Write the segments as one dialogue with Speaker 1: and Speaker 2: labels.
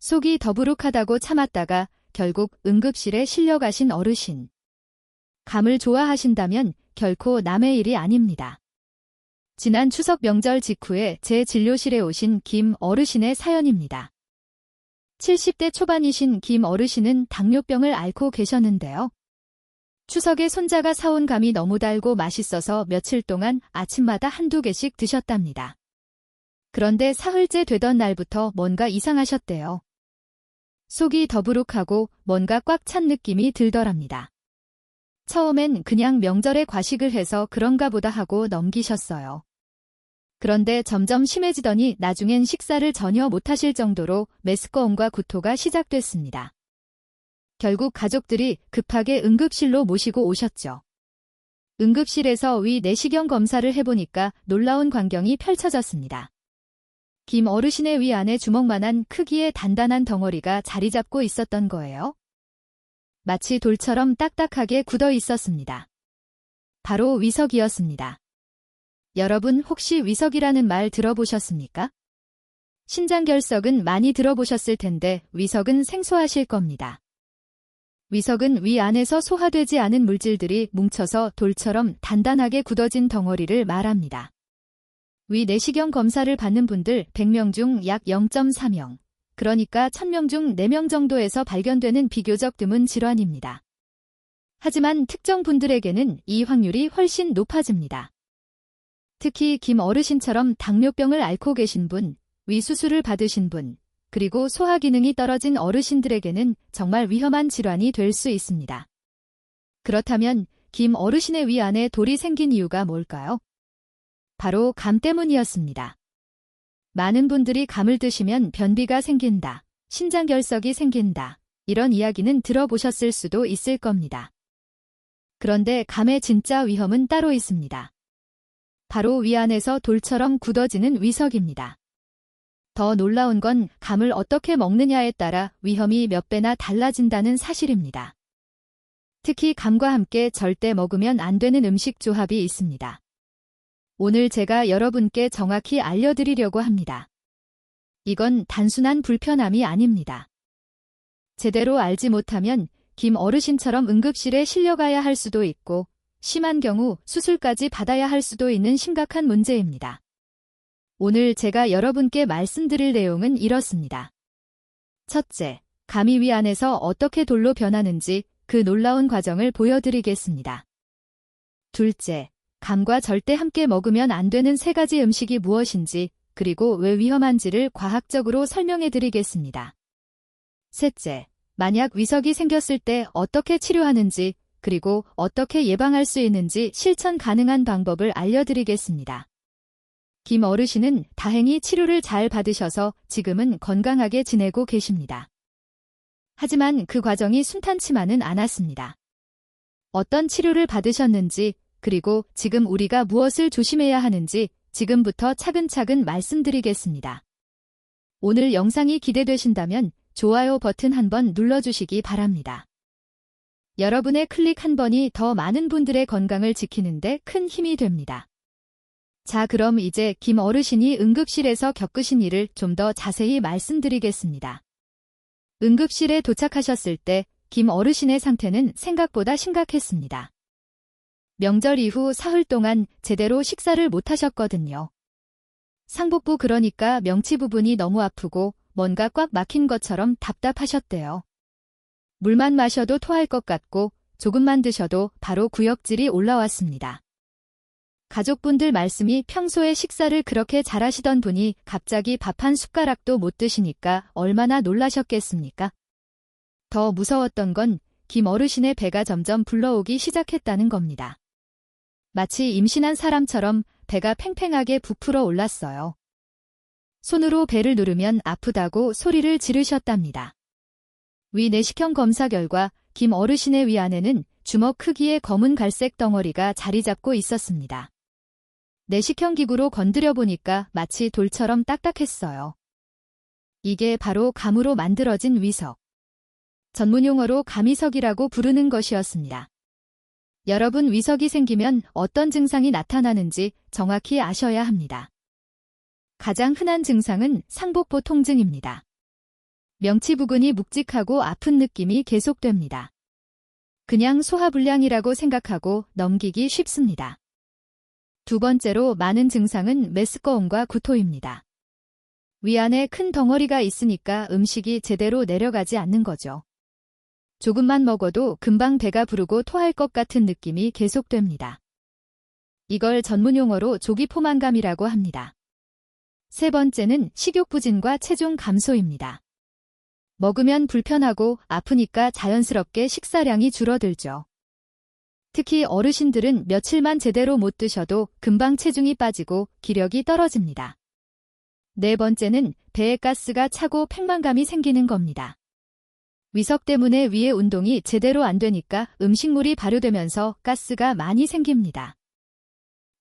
Speaker 1: 속이 더부룩하다고 참았다가 결국 응급실에 실려가신 어르신. 감을 좋아하신다면 결코 남의 일이 아닙니다. 지난 추석 명절 직후에 제 진료실에 오신 김 어르신의 사연입니다. 70대 초반이신 김 어르신은 당뇨병을 앓고 계셨는데요. 추석에 손자가 사온 감이 너무 달고 맛있어서 며칠 동안 아침마다 한두 개씩 드셨답니다. 그런데 사흘째 되던 날부터 뭔가 이상하셨대요. 속이 더부룩하고 뭔가 꽉 찬 느낌이 들더랍니다. 처음엔 그냥 명절에 과식을 해서 그런가 보다 하고 넘기셨어요. 그런데 점점 심해지더니 나중엔 식사를 전혀 못하실 정도로 메스꺼움과 구토가 시작됐습니다. 결국 가족들이 급하게 응급실로 모시고 오셨죠. 응급실에서 위 내시경 검사를 해보니까 놀라운 광경이 펼쳐졌습니다. 김 어르신의 위 안에 주먹만한 크기의 단단한 덩어리가 자리 잡고 있었던 거예요. 마치 돌처럼 딱딱하게 굳어 있었습니다. 바로 위석이었습니다. 여러분 혹시 위석이라는 말 들어보셨습니까? 신장결석은 많이 들어보셨을 텐데 위석은 생소하실 겁니다. 위석은 위 안에서 소화되지 않은 물질들이 뭉쳐서 돌처럼 단단하게 굳어진 덩어리를 말합니다. 위 내시경 검사를 받는 분들 100명 중 약 0.4명, 그러니까 1000명 중 4명 정도에서 발견되는 비교적 드문 질환입니다. 하지만 특정 분들에게는 이 확률이 훨씬 높아집니다. 특히 김 어르신처럼 당뇨병을 앓고 계신 분, 위 수술을 받으신 분, 그리고 소화 기능이 떨어진 어르신들에게는 정말 위험한 질환이 될 수 있습니다. 그렇다면 김 어르신의 위 안에 돌이 생긴 이유가 뭘까요? 바로 감 때문이었습니다. 많은 분들이 감을 드시면 변비가 생긴다, 신장결석이 생긴다, 이런 이야기는 들어보셨을 수도 있을 겁니다. 그런데 감의 진짜 위험은 따로 있습니다. 바로 위 안에서 돌처럼 굳어지는 위석입니다. 더 놀라운 건 감을 어떻게 먹느냐에 따라 위험이 몇 배나 달라진다는 사실입니다. 특히 감과 함께 절대 먹으면 안 되는 음식 조합이 있습니다. 오늘 제가 여러분께 정확히 알려드리려고 합니다. 이건 단순한 불편함이 아닙니다. 제대로 알지 못하면 김 어르신처럼 응급실에 실려가야 할 수도 있고 심한 경우 수술까지 받아야 할 수도 있는 심각한 문제입니다. 오늘 제가 여러분께 말씀드릴 내용은 이렇습니다. 첫째, 감이 위 안에서 어떻게 돌로 변하는지 그 놀라운 과정을 보여드리겠습니다. 둘째, 감과 절대 함께 먹으면 안 되는 3가지 음식이 무엇인지, 그리고 왜 위험한지를 과학적으로 설명해드리겠습니다. 셋째, 만약 위석이 생겼을 때 어떻게 치료하는지, 그리고 어떻게 예방할 수 있는지 실천 가능한 방법을 알려드리겠습니다. 김 어르신은 다행히 치료를 잘 받으셔서 지금은 건강하게 지내고 계십니다. 하지만 그 과정이 순탄치만은 않았습니다. 어떤 치료를 받으셨는지, 그리고 지금 우리가 무엇을 조심해야 하는지 지금부터 차근차근 말씀드리겠습니다. 오늘 영상이 기대되신다면 좋아요 버튼 한번 눌러주시기 바랍니다. 여러분의 클릭 한 번이 더 많은 분들의 건강을 지키는데 큰 힘이 됩니다. 자, 그럼 이제 김 어르신이 응급실에서 겪으신 일을 좀 더 자세히 말씀드리겠습니다. 응급실에 도착하셨을 때 김 어르신의 상태는 생각보다 심각했습니다. 명절 이후 사흘 동안 제대로 식사를 못하셨거든요. 상복부, 그러니까 명치 부분이 너무 아프고 뭔가 꽉 막힌 것처럼 답답하셨대요. 물만 마셔도 토할 것 같고 조금만 드셔도 바로 구역질이 올라왔습니다. 가족분들 말씀이 평소에 식사를 그렇게 잘하시던 분이 갑자기 밥 한 숟가락도 못 드시니까 얼마나 놀라셨겠습니까? 더 무서웠던 건 김 어르신의 배가 점점 불러오기 시작했다는 겁니다. 마치 임신한 사람처럼 배가 팽팽하게 부풀어 올랐어요. 손으로 배를 누르면 아프다고 소리를 지르셨답니다. 위 내시경 검사 결과 김 어르신의 위 안에는 주먹 크기의 검은 갈색 덩어리가 자리 잡고 있었습니다. 내시경 기구로 건드려 보니까 마치 돌처럼 딱딱했어요. 이게 바로 감으로 만들어진 위석. 전문용어로 감위석이라고 부르는 것이었습니다. 여러분, 위석이 생기면 어떤 증상이 나타나는지 정확히 아셔야 합니다. 가장 흔한 증상은 상복부 통증입니다. 명치 부근이 묵직하고 아픈 느낌이 계속됩니다. 그냥 소화불량이라고 생각하고 넘기기 쉽습니다. 두 번째로 많은 증상은 메스꺼움과 구토입니다. 위안에 큰 덩어리가 있으니까 음식이 제대로 내려가지 않는 거죠. 조금만 먹어도 금방 배가 부르고 토할 것 같은 느낌이 계속됩니다. 이걸 전문 용어로 조기포만감이라고 합니다. 세 번째는 식욕부진과 체중 감소입니다. 먹으면 불편하고 아프니까 자연스럽게 식사량이 줄어들죠. 특히 어르신들은 며칠만 제대로 못 드셔도 금방 체중이 빠지고 기력이 떨어집니다. 네 번째는 배에 가스가 차고 팽만감이 생기는 겁니다. 위석 때문에 위의 운동이 제대로 안 되니까 음식물이 발효되면서 가스가 많이 생깁니다.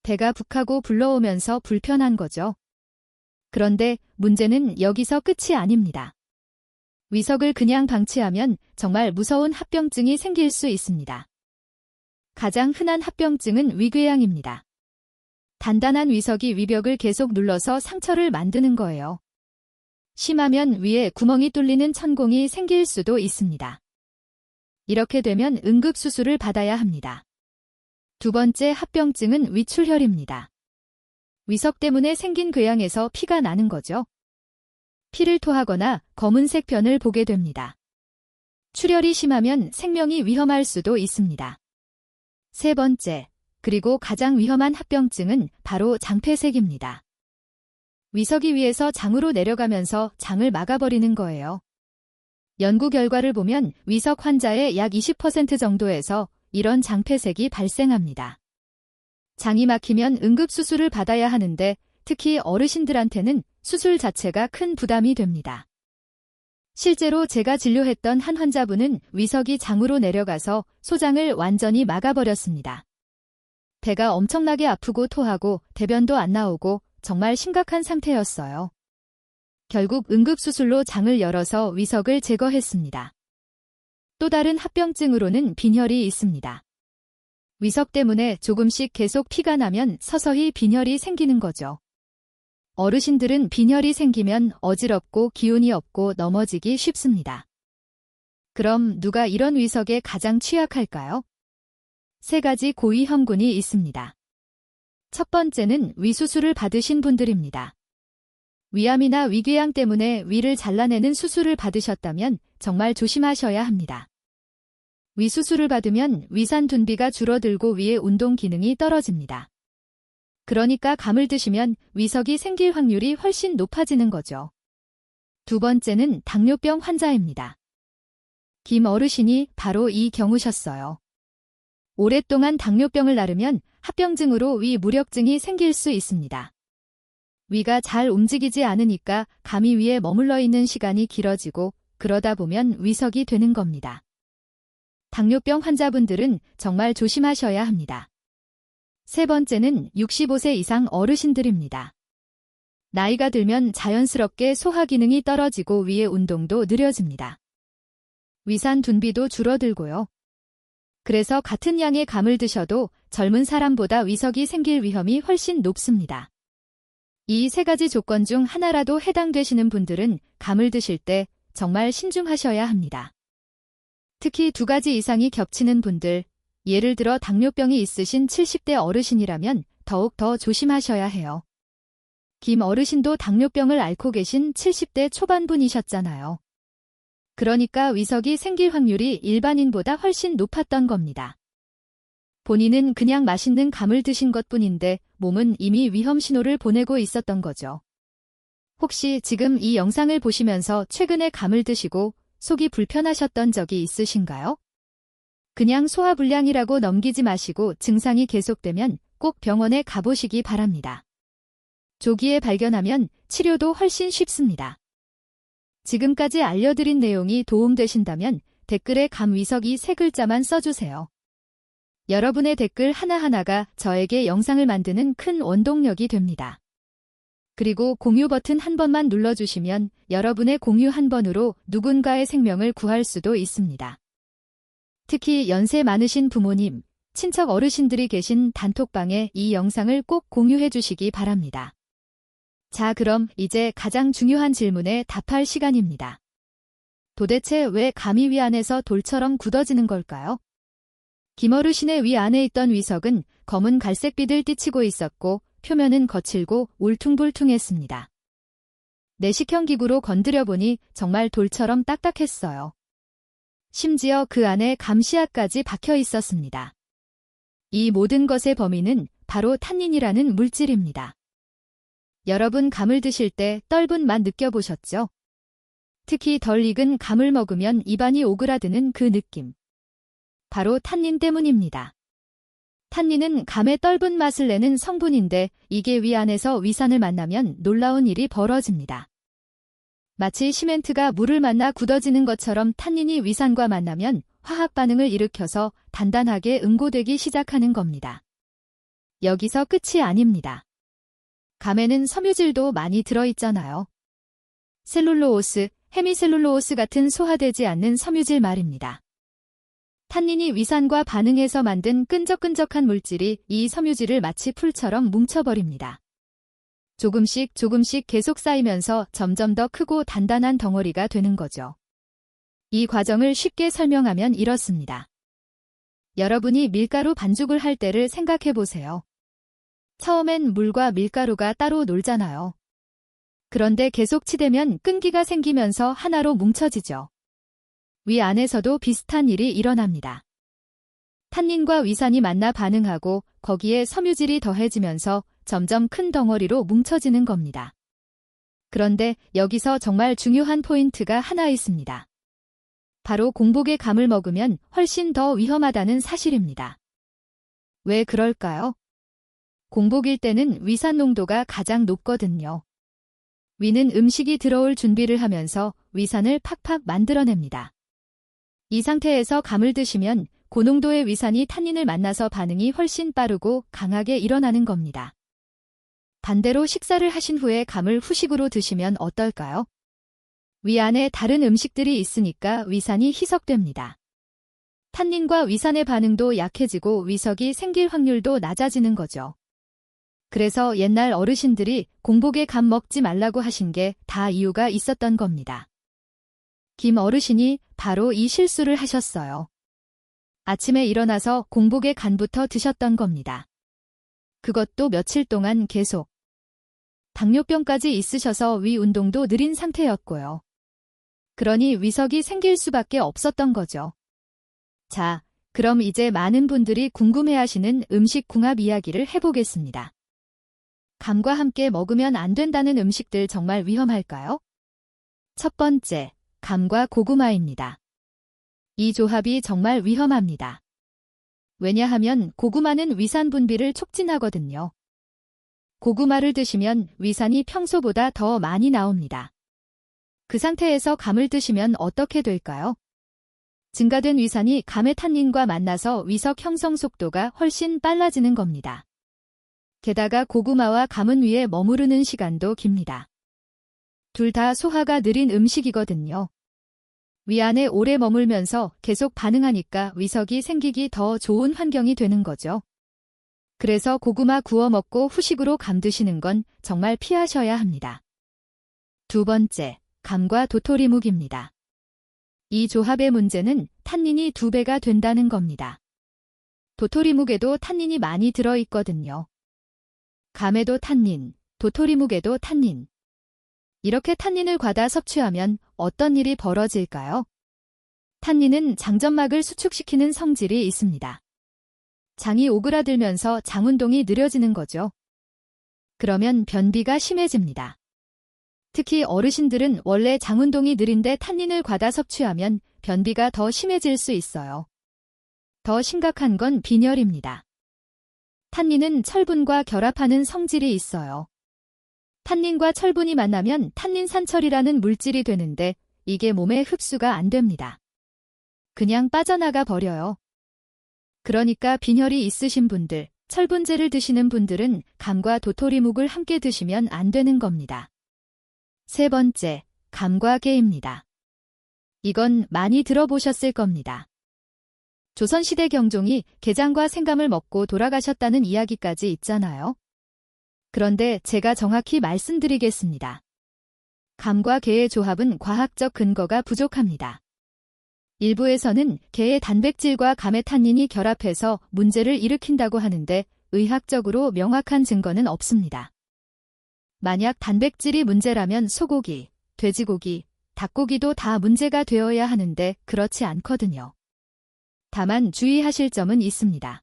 Speaker 1: 배가 북하고 불러오면서 불편한 거죠. 그런데 문제는 여기서 끝이 아닙니다. 위석을 그냥 방치하면 정말 무서운 합병증이 생길 수 있습니다. 가장 흔한 합병증은 위궤양입니다. 단단한 위석이 위벽을 계속 눌러서 상처를 만드는 거예요. 심하면 위에 구멍이 뚫리는 천공이 생길 수도 있습니다. 이렇게 되면 응급수술을 받아야 합니다. 두 번째 합병증은 위출혈입니다. 위석 때문에 생긴 궤양에서 피가 나는 거죠. 피를 토하거나 검은색 변을 보게 됩니다. 출혈이 심하면 생명이 위험할 수도 있습니다. 세 번째, 그리고 가장 위험한 합병증은 바로 장폐색입니다. 위석이 위에서 장으로 내려가면서 장을 막아버리는 거예요. 연구 결과를 보면 위석 환자의 약 20% 정도에서 이런 장폐색이 발생합니다. 장이 막히면 응급수술을 받아야 하는데 특히 어르신들한테는 수술 자체가 큰 부담이 됩니다. 실제로 제가 진료했던 한 환자분은 위석이 장으로 내려가서 소장을 완전히 막아버렸습니다. 배가 엄청나게 아프고 토하고 대변도 안 나오고 정말 심각한 상태였어요. 결국 응급수술로 장을 열어서 위석을 제거했습니다. 또 다른 합병증으로는 빈혈이 있습니다. 위석 때문에 조금씩 계속 피가 나면 서서히 빈혈이 생기는 거죠. 어르신들은 빈혈이 생기면 어지럽고 기운이 없고 넘어지기 쉽습니다. 그럼 누가 이런 위석에 가장 취약할까요? 세 가지 고위험군이 있습니다. 첫 번째는 위수술을 받으신 분들입니다. 위암이나 위궤양 때문에 위를 잘라내는 수술을 받으셨다면 정말 조심하셔야 합니다. 위수술을 받으면 위산 둔비가 줄어들고 위의 운동 기능이 떨어집니다. 그러니까 감을 드시면 위석이 생길 확률이 훨씬 높아지는 거죠. 두 번째는 당뇨병 환자입니다. 김 어르신이 바로 이 경우셨어요. 오랫동안 당뇨병을 앓으면 합병증으로 위 무력증이 생길 수 있습니다. 위가 잘 움직이지 않으니까 감이 위에 머물러 있는 시간이 길어지고 그러다 보면 위석이 되는 겁니다. 당뇨병 환자분들은 정말 조심하셔야 합니다. 세 번째는 65세 이상 어르신들입니다. 나이가 들면 자연스럽게 소화 기능이 떨어지고 위의 운동도 느려집니다. 위산 둔비도 줄어들고요. 그래서 같은 양의 감을 드셔도 젊은 사람보다 위석이 생길 위험이 훨씬 높습니다. 이 세 가지 조건 중 하나라도 해당되시는 분들은 감을 드실 때 정말 신중하셔야 합니다. 특히 두 가지 이상이 겹치는 분들, 예를 들어 당뇨병이 있으신 70대 어르신이라면 더욱 더 조심하셔야 해요. 김 어르신도 당뇨병을 앓고 계신 70대 초반분이셨잖아요. 그러니까 위석이 생길 확률이 일반인보다 훨씬 높았던 겁니다. 본인은 그냥 맛있는 감을 드신 것뿐인데 몸은 이미 위험 신호를 보내고 있었던 거죠. 혹시 지금 이 영상을 보시면서 최근에 감을 드시고 속이 불편하셨던 적이 있으신가요? 그냥 소화불량이라고 넘기지 마시고 증상이 계속되면 꼭 병원에 가보시기 바랍니다. 조기에 발견하면 치료도 훨씬 쉽습니다. 지금까지 알려드린 내용이 도움되신다면 댓글에 감위석이 세 글자만 써주세요. 여러분의 댓글 하나하나가 저에게 영상을 만드는 큰 원동력이 됩니다. 그리고 공유 버튼 한 번만 눌러주시면 여러분의 공유 한 번으로 누군가의 생명을 구할 수도 있습니다. 특히 연세 많으신 부모님, 친척 어르신들이 계신 단톡방에 이 영상을 꼭 공유해 주시기 바랍니다. 자, 그럼 이제 가장 중요한 질문에 답할 시간입니다. 도대체 왜 감이 위 안에서 돌처럼 굳어지는 걸까요? 김어르신의 위 안에 있던 위석은 검은 갈색빛을 띠치고 있었고 표면은 거칠고 울퉁불퉁했습니다. 내시경 기구로 건드려보니 정말 돌처럼 딱딱했어요. 심지어 그 안에 감시약까지 박혀 있었습니다. 이 모든 것의 범인은 바로 탄닌이라는 물질입니다. 여러분 감을 드실 때 떫은 맛 느껴보셨죠? 특히 덜 익은 감을 먹으면 입안이 오그라드는 그 느낌. 바로 탄닌 때문입니다. 탄닌은 감의 떫은 맛을 내는 성분인데 이게 위 안에서 위산을 만나면 놀라운 일이 벌어집니다. 마치 시멘트가 물을 만나 굳어지는 것처럼 탄닌이 위산과 만나면 화학 반응을 일으켜서 단단하게 응고되기 시작하는 겁니다. 여기서 끝이 아닙니다. 감에는 섬유질도 많이 들어있잖아요. 셀룰로오스, 헤미셀룰로오스 같은 소화되지 않는 섬유질 말입니다. 탄닌이 위산과 반응해서 만든 끈적끈적한 물질이 이 섬유질을 마치 풀처럼 뭉쳐버립니다. 조금씩 계속 쌓이면서 점점 더 크고 단단한 덩어리가 되는 거죠. 이 과정을 쉽게 설명하면 이렇습니다. 여러분이 밀가루 반죽을 할 때를 생각해 보세요. 처음엔 물과 밀가루가 따로 놀잖아요. 그런데 계속 치대면 끈기가 생기면서 하나로 뭉쳐지죠. 위 안에서도 비슷한 일이 일어납니다. 탄닌과 위산이 만나 반응하고 거기에 섬유질이 더해지면서 점점 큰 덩어리로 뭉쳐지는 겁니다. 그런데 여기서 정말 중요한 포인트가 하나 있습니다. 바로 공복의 감을 먹으면 훨씬 더 위험하다는 사실입니다. 왜 그럴까요? 공복일 때는 위산 농도가 가장 높거든요. 위는 음식이 들어올 준비를 하면서 위산을 팍팍 만들어냅니다. 이 상태에서 감을 드시면 고농도의 위산이 탄닌을 만나서 반응이 훨씬 빠르고 강하게 일어나는 겁니다. 반대로 식사를 하신 후에 감을 후식으로 드시면 어떨까요? 위 안에 다른 음식들이 있으니까 위산이 희석됩니다. 탄닌과 위산의 반응도 약해지고 위석이 생길 확률도 낮아지는 거죠. 그래서 옛날 어르신들이 공복에 감 먹지 말라고 하신 게 다 이유가 있었던 겁니다. 김 어르신이 바로 이 실수를 하셨어요. 아침에 일어나서 공복에 간부터 드셨던 겁니다. 그것도 며칠 동안 계속. 당뇨병까지 있으셔서 위 운동도 느린 상태였고요. 그러니 위석이 생길 수밖에 없었던 거죠. 자, 그럼 이제 많은 분들이 궁금해하시는 음식 궁합 이야기를 해보겠습니다. 감과 함께 먹으면 안 된다는 음식들 정말 위험할까요? 첫 번째, 감과 고구마입니다. 이 조합이 정말 위험합니다. 왜냐하면 고구마는 위산 분비를 촉진하거든요. 고구마를 드시면 위산이 평소보다 더 많이 나옵니다. 그 상태에서 감을 드시면 어떻게 될까요? 증가된 위산이 감의 탄닌과 만나서 위석 형성 속도가 훨씬 빨라지는 겁니다. 게다가 고구마와 감은 위에 머무르는 시간도 깁니다. 둘 다 소화가 느린 음식이거든요. 위 안에 오래 머물면서 계속 반응하니까 위석이 생기기 더 좋은 환경이 되는 거죠. 그래서 고구마 구워 먹고 후식으로 감 드시는 건 정말 피하셔야 합니다. 두 번째, 감과 도토리묵입니다. 이 조합의 문제는 탄닌이 2배가 된다는 겁니다. 도토리묵에도 탄닌이 많이 들어있거든요. 감에도 탄닌, 도토리묵에도 탄닌. 이렇게 탄닌을 과다 섭취하면 어떤 일이 벌어질까요? 탄닌은 장점막을 수축시키는 성질이 있습니다. 장이 오그라들면서 장운동이 느려지는 거죠. 그러면 변비가 심해집니다. 특히 어르신들은 원래 장운동이 느린데 탄닌을 과다 섭취하면 변비가 더 심해질 수 있어요. 더 심각한 건 빈혈입니다. 탄닌은 철분과 결합하는 성질이 있어요. 탄닌과 철분이 만나면 탄닌산철이라는 물질이 되는데 이게 몸에 흡수가 안 됩니다. 그냥 빠져나가 버려요. 그러니까 빈혈이 있으신 분들, 철분제를 드시는 분들은 감과 도토리묵을 함께 드시면 안 되는 겁니다. 세 번째, 감과 깨입니다. 이건 많이 들어보셨을 겁니다. 조선시대 경종이 게장과 생감을 먹고 돌아가셨다는 이야기까지 있잖아요. 그런데 제가 정확히 말씀드리겠습니다. 감과 게의 조합은 과학적 근거가 부족합니다. 일부에서는 게의 단백질과 감의 탄닌이 결합해서 문제를 일으킨다고 하는데 의학적으로 명확한 증거는 없습니다. 만약 단백질이 문제라면 소고기, 돼지고기, 닭고기도 다 문제가 되어야 하는데 그렇지 않거든요. 다만 주의하실 점은 있습니다.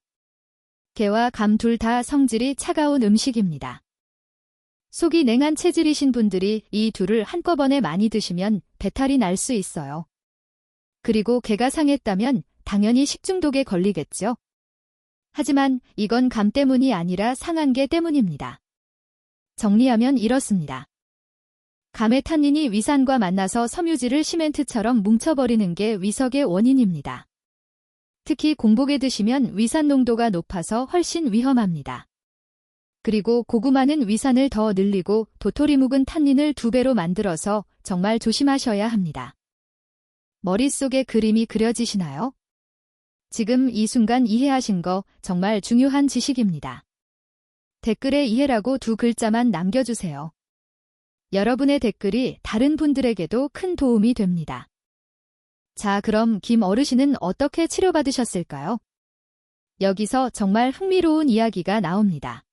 Speaker 1: 게와 감 둘 다 성질이 차가운 음식입니다. 속이 냉한 체질이신 분들이 이 둘을 한꺼번에 많이 드시면 배탈이 날 수 있어요. 그리고 게가 상했다면 당연히 식중독에 걸리겠죠. 하지만 이건 감 때문이 아니라 상한 게 때문입니다. 정리하면 이렇습니다. 감의 탄닌이 위산과 만나서 섬유질을 시멘트처럼 뭉쳐버리는 게 위석의 원인입니다. 특히 공복에 드시면 위산 농도가 높아서 훨씬 위험합니다. 그리고 고구마는 위산을 더 늘리고 도토리 묵은 탄닌을 2배로 만들어서 정말 조심하셔야 합니다. 머릿속에 그림이 그려지시나요? 지금 이 순간 이해하신 거 정말 중요한 지식입니다. 댓글에 이해라고 2글자만 남겨주세요. 여러분의 댓글이 다른 분들에게도 큰 도움이 됩니다. 자, 그럼 김 어르신은 어떻게 치료받으셨을까요? 여기서 정말 흥미로운 이야기가 나옵니다.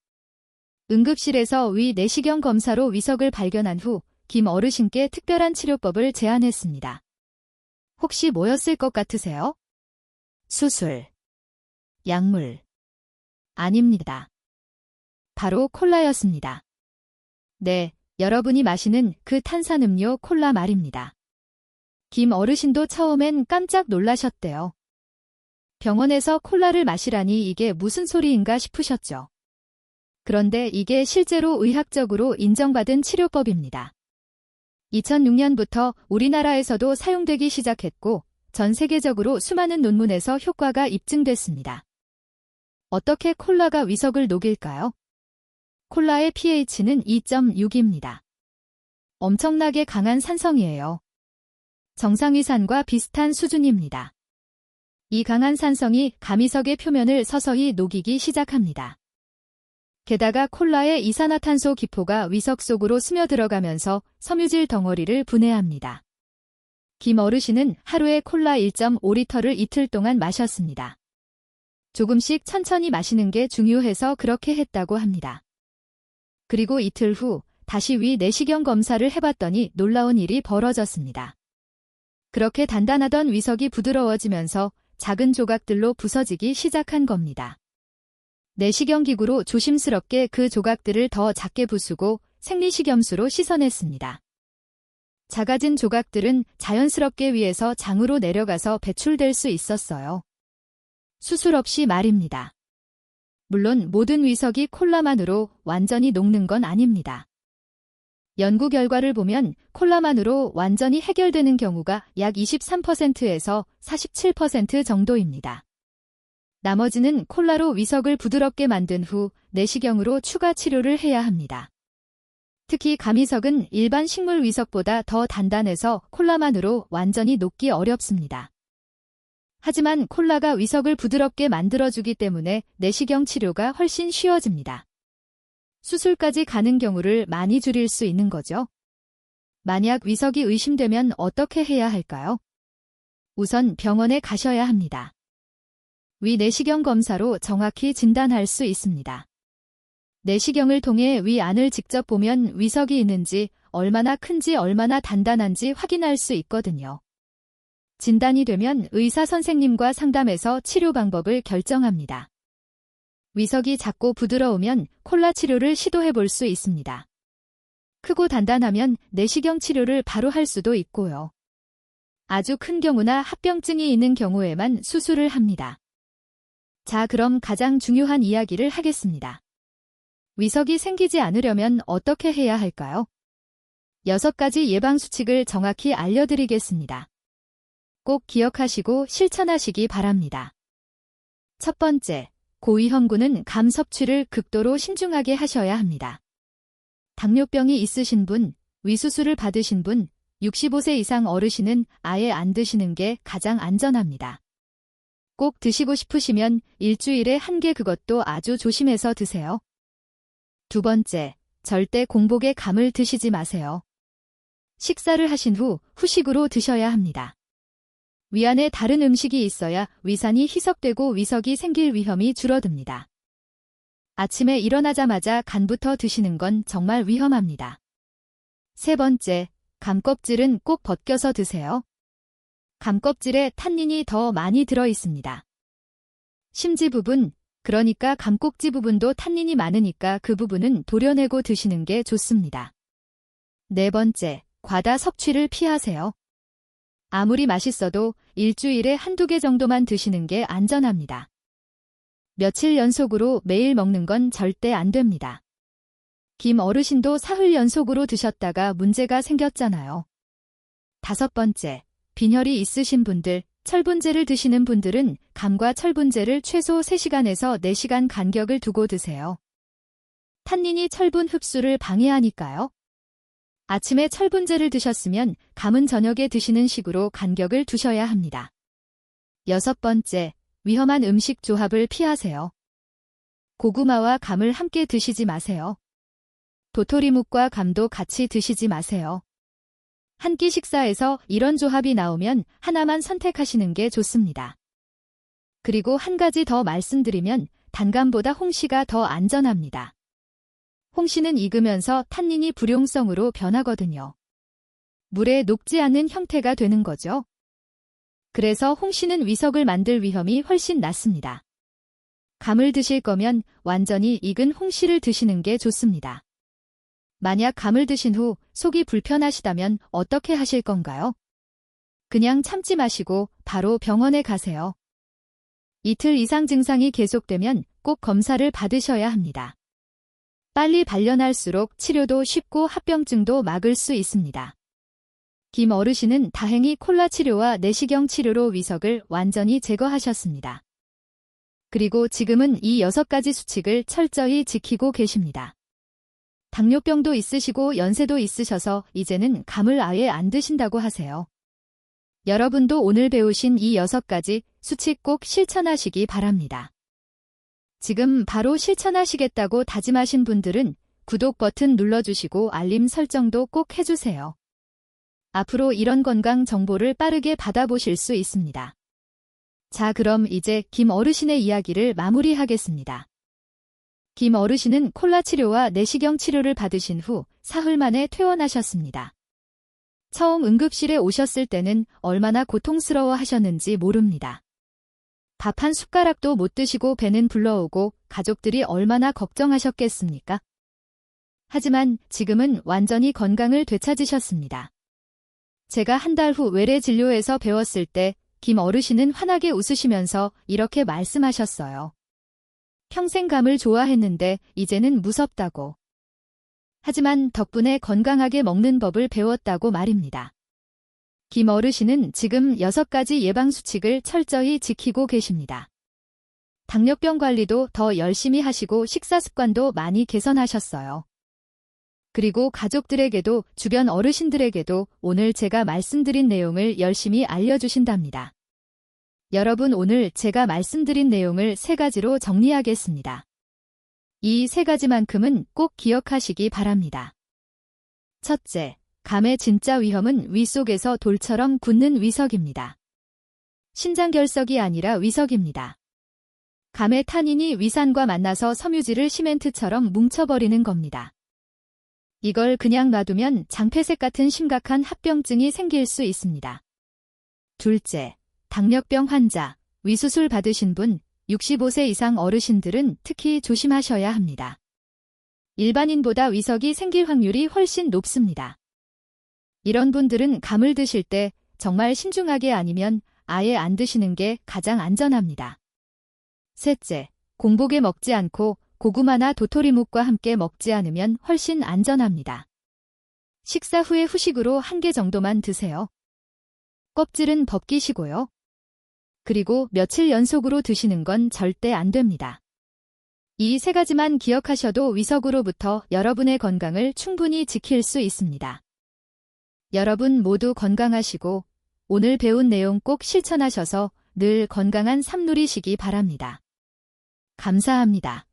Speaker 1: 응급실에서 위 내시경 검사로 위석을 발견한 후 김 어르신께 특별한 치료법을 제안했습니다. 혹시 뭐였을 것 같으세요? 수술, 약물. 아닙니다. 바로 콜라였습니다. 네, 여러분이 마시는 그 탄산음료 콜라 말입니다. 김 어르신도 처음엔 깜짝 놀라셨대요. 병원에서 콜라를 마시라니 이게 무슨 소리인가 싶으셨죠. 그런데 이게 실제로 의학적으로 인정받은 치료법입니다. 2006년부터 우리나라에서도 사용되기 시작했고 전 세계적으로 수많은 논문에서 효과가 입증됐습니다. 어떻게 콜라가 위석을 녹일까요? 콜라의 pH는 2.6입니다. 엄청나게 강한 산성이에요. 정상위산과 비슷한 수준입니다. 이 강한 산성이 감위석의 표면을 서서히 녹이기 시작합니다. 게다가 콜라의 이산화탄소 기포가 위석 속으로 스며들어가면서 섬유질 덩어리를 분해합니다. 김 어르신은 하루에 콜라 1.5리터를 이틀 동안 마셨습니다. 조금씩 천천히 마시는 게 중요해서 그렇게 했다고 합니다. 그리고 이틀 후 다시 위 내시경 검사를 해봤더니 놀라운 일이 벌어졌습니다. 그렇게 단단하던 위석이 부드러워지면서 작은 조각들로 부서지기 시작한 겁니다. 내시경 기구로 조심스럽게 그 조각들을 더 작게 부수고 생리식염수로 씻어냈습니다. 작아진 조각들은 자연스럽게 위에서 장으로 내려가서 배출될 수 있었어요. 수술 없이 말입니다. 물론 모든 위석이 콜라만으로 완전히 녹는 건 아닙니다. 연구 결과를 보면 콜라만으로 완전히 해결되는 경우가 약 23%에서 47% 정도입니다. 나머지는 콜라로 위석을 부드럽게 만든 후 내시경으로 추가 치료를 해야 합니다. 특히 감위석은 일반 식물 위석보다 더 단단해서 콜라만으로 완전히 녹기 어렵습니다. 하지만 콜라가 위석을 부드럽게 만들어주기 때문에 내시경 치료가 훨씬 쉬워집니다. 수술까지 가는 경우를 많이 줄일 수 있는 거죠. 만약 위석이 의심되면 어떻게 해야 할까요? 우선 병원에 가셔야 합니다. 위 내시경 검사로 정확히 진단할 수 있습니다. 내시경을 통해 위 안을 직접 보면 위석이 있는지 얼마나 큰지 얼마나 단단한지 확인할 수 있거든요. 진단이 되면 의사 선생님과 상담해서 치료 방법을 결정합니다. 위석이 작고 부드러우면 콜라 치료를 시도해 볼 수 있습니다. 크고 단단하면 내시경 치료를 바로 할 수도 있고요. 아주 큰 경우나 합병증이 있는 경우에만 수술을 합니다. 자, 그럼 가장 중요한 이야기를 하겠습니다. 위석이 생기지 않으려면 어떻게 해야 할까요? 6가지 예방수칙을 정확히 알려드리겠습니다. 꼭 기억하시고 실천하시기 바랍니다. 첫 번째, 고위험군은 감 섭취를 극도로 신중하게 하셔야 합니다. 당뇨병이 있으신 분, 위수술을 받으신 분, 65세 이상 어르신은 아예 안 드시는 게 가장 안전합니다. 꼭 드시고 싶으시면 일주일에 1개 그것도 아주 조심해서 드세요. 두 번째, 절대 공복에 감을 드시지 마세요. 식사를 하신 후 후식으로 드셔야 합니다. 위 안에 다른 음식이 있어야 위산이 희석되고 위석이 생길 위험이 줄어듭니다. 아침에 일어나자마자 간부터 드시는 건 정말 위험합니다. 세 번째, 감 껍질은 꼭 벗겨서 드세요. 감 껍질에 탄닌이 더 많이 들어 있습니다. 심지 부분, 그러니까 감꼭지 부분도 탄닌이 많으니까 그 부분은 도려내고 드시는 게 좋습니다. 네 번째, 과다 섭취를 피하세요. 아무리 맛있어도 일주일에 한두 개 정도만 드시는 게 안전합니다. 며칠 연속으로 매일 먹는 건 절대 안 됩니다. 김 어르신도 사흘 연속으로 드셨다가 문제가 생겼잖아요. 다섯 번째, 빈혈이 있으신 분들, 철분제를 드시는 분들은 감과 철분제를 최소 3시간에서 4시간 간격을 두고 드세요. 탄닌이 철분 흡수를 방해하니까요. 아침에 철분제를 드셨으면 감은 저녁에 드시는 식으로 간격을 두셔야 합니다. 여섯 번째, 위험한 음식 조합을 피하세요. 고구마와 감을 함께 드시지 마세요. 도토리묵과 감도 같이 드시지 마세요. 한 끼 식사에서 이런 조합이 나오면 하나만 선택하시는 게 좋습니다. 그리고 한 가지 더 말씀드리면 단감보다 홍시가 더 안전합니다. 홍시는 익으면서 탄닌이 불용성으로 변하거든요. 물에 녹지 않는 형태가 되는 거죠. 그래서 홍시는 위석을 만들 위험이 훨씬 낮습니다. 감을 드실 거면 완전히 익은 홍시를 드시는 게 좋습니다. 만약 감을 드신 후 속이 불편하시다면 어떻게 하실 건가요? 그냥 참지 마시고 바로 병원에 가세요. 이틀 이상 증상이 계속되면 꼭 검사를 받으셔야 합니다. 빨리 발견할수록 치료도 쉽고 합병증도 막을 수 있습니다. 김 어르신은 다행히 콜라 치료와 내시경 치료로 위석을 완전히 제거하셨습니다. 그리고 지금은 이 6가지 수칙을 철저히 지키고 계십니다. 당뇨병도 있으시고 연세도 있으셔서 이제는 감을 아예 안 드신다고 하세요. 여러분도 오늘 배우신 이 6가지 수칙 꼭 실천하시기 바랍니다. 지금 바로 실천하시겠다고 다짐하신 분들은 구독 버튼 눌러주시고 알림 설정도 꼭 해주세요. 앞으로 이런 건강 정보를 빠르게 받아보실 수 있습니다. 자, 그럼 이제 김 어르신의 이야기를 마무리하겠습니다. 김 어르신은 콜라 치료와 내시경 치료를 받으신 후 사흘 만에 퇴원하셨습니다. 처음 응급실에 오셨을 때는 얼마나 고통스러워 하셨는지 모릅니다. 밥 한 숟가락도 못 드시고 배는 불러오고 가족들이 얼마나 걱정하셨겠습니까? 하지만 지금은 완전히 건강을 되찾으셨습니다. 제가 한 달 후 외래 진료에서 배웠을 때 김 어르신은 환하게 웃으시면서 이렇게 말씀하셨어요. 평생 감을 좋아했는데 이제는 무섭다고. 하지만 덕분에 건강하게 먹는 법을 배웠다고 말입니다. 김 어르신은 지금 6가지 예방수칙을 철저히 지키고 계십니다. 당뇨병 관리도 더 열심히 하시고 식사습관도 많이 개선하셨어요. 그리고 가족들에게도 주변 어르신들에게도 오늘 제가 말씀드린 내용을 열심히 알려주신답니다. 여러분, 오늘 제가 말씀드린 내용을 3가지로 정리하겠습니다. 이 3가지만큼은 꼭 기억하시기 바랍니다. 첫째, 감의 진짜 위험은 위 속에서 돌처럼 굳는 위석입니다. 신장결석이 아니라 위석입니다. 감의 탄닌이 위산과 만나서 섬유질을 시멘트처럼 뭉쳐버리는 겁니다. 이걸 그냥 놔두면 장폐색 같은 심각한 합병증이 생길 수 있습니다. 둘째, 당뇨병 환자, 위수술 받으신 분, 65세 이상 어르신들은 특히 조심하셔야 합니다. 일반인보다 위석이 생길 확률이 훨씬 높습니다. 이런 분들은 감을 드실 때 정말 신중하게 아니면 아예 안 드시는 게 가장 안전합니다. 셋째, 공복에 먹지 않고 고구마나 도토리묵과 함께 먹지 않으면 훨씬 안전합니다. 식사 후에 후식으로 1개 정도만 드세요. 껍질은 벗기시고요. 그리고 며칠 연속으로 드시는 건 절대 안 됩니다. 이 3가지만 기억하셔도 위석으로부터 여러분의 건강을 충분히 지킬 수 있습니다. 여러분 모두 건강하시고 오늘 배운 내용 꼭 실천하셔서 늘 건강한 삶 누리시기 바랍니다. 감사합니다.